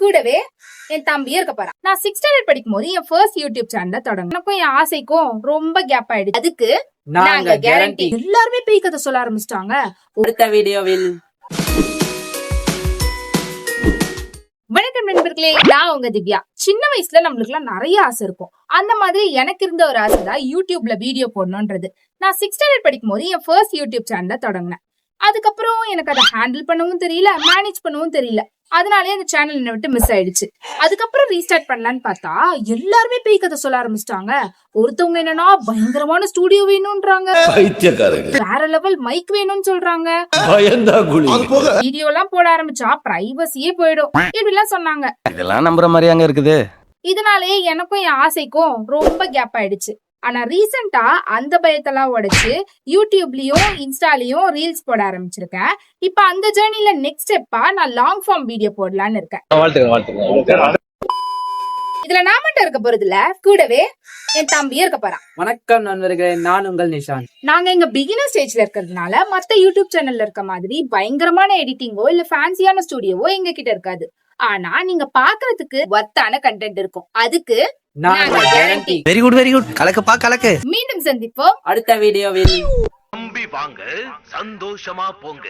கூடவே என் தம்பியே இருக்க போறான். நான் 6th ஸ்டாண்டர்ட் படிக்கும் போது என் ஃபர்ஸ்ட் யூடியூப் சேனல் தொடங்க. எனக்கும் என் ஆசைக்கும் ரொம்ப கேப் ஆயிடுச்சு. அதுக்கு நாங்க கேரண்டி. எல்லாருமே பேய் கதை சொல்ல ஆரம்பிச்சிட்டாங்க. அடுத்த வீடியோவில். வணக்கம் நண்பர்களே, நான் உங்க திவ்யா. சின்ன வயசுல நம்மளுக்கு எல்லாம் நிறைய ஆசை இருக்கும். அந்த மாதிரி எனக்கு இருந்த ஒரு ஆசை தான் யூடியூப்ல வீடியோ போடணும்ன்றது. நான் 6th ஸ்டாண்டர்ட் படிக்கும் போது என் ஃபர்ஸ்ட் யூடியூப் சேனல் தொடங்கினேன். அதுக்கப்புறம் எனக்கு அதை ஹேண்டில் பண்ணவும் தெரியல, மேனேஜ் பண்ணவும் தெரியல. அதனாலே அந்த சேனல் என்ன விட்டு மிஸ் ஆயிடுச்சு. அதுக்கப்புறம் ரீஸ்டார்ட் பண்ணலான்னு பார்த்தா எல்லாருமே பேய் கதை சொல்ல ஆரம்பிச்சிட்டாங்க. ஒருத்தவங்க என்னன்னா பயங்கரமான ஸ்டுடியோ வேணும்ன்றாங்க, வேற லெவல் மைக் வேணும்னு சொல்றாங்க, வீடியோ எல்லாம் போட ஆரம்பிச்சா பிரைவசியே போயிடும் இப்படி எல்லாம் சொன்னாங்க. இதெல்லாம் நம்புற மாதிரியாங்க இருக்குது. இதனாலே எனக்கும் என் ஆசைக்கும் ரொம்ப கேப் ஆயிடுச்சு. ஆனா ரீசெண்டா அந்த பயத்தெல்லாம் உடைச்சு யூடியூப்லயும் இன்ஸ்டாலயும் ரீல்ஸ் போட ஆரம்பிச்சிருக்கேன். இப்ப அந்த ஜேர்னில நெக்ஸ்ட் ஸ்டெப்பா நான் லாங் ஃபார்ம் வீடியோ போடலான்னு இருக்கேன். இதுல நான் மட்டும் இருக்க போறதுல கூடவே என் தம்பியே இருக்க போறான். வணக்கம் நண்பர்களே, நான் உங்கள் நிஷாந்த். நாங்க எங்க பிகினர் ஸ்டேஜ்ல இருக்கிறதுனால மத்த யூடியூப் சேனல்ல இருக்க மாதிரி பயங்கரமான எடிட்டிங்கோ இல்ல ஃபேன்சியான ஸ்டுடியோவோ எங்க கிட்ட இருக்காது. ஆனா நீங்க பாக்குறதுக்கு வர்த்தான கண்டென்ட் இருக்கும். அதுக்கு நாங்க guarantee. Very good very good. கலக்குப்பா கலக்கு. மீண்டும் சந்திப்போம் அடுத்த வீடியோவில். நம்பி வாங்க, சந்தோஷமா போங்க.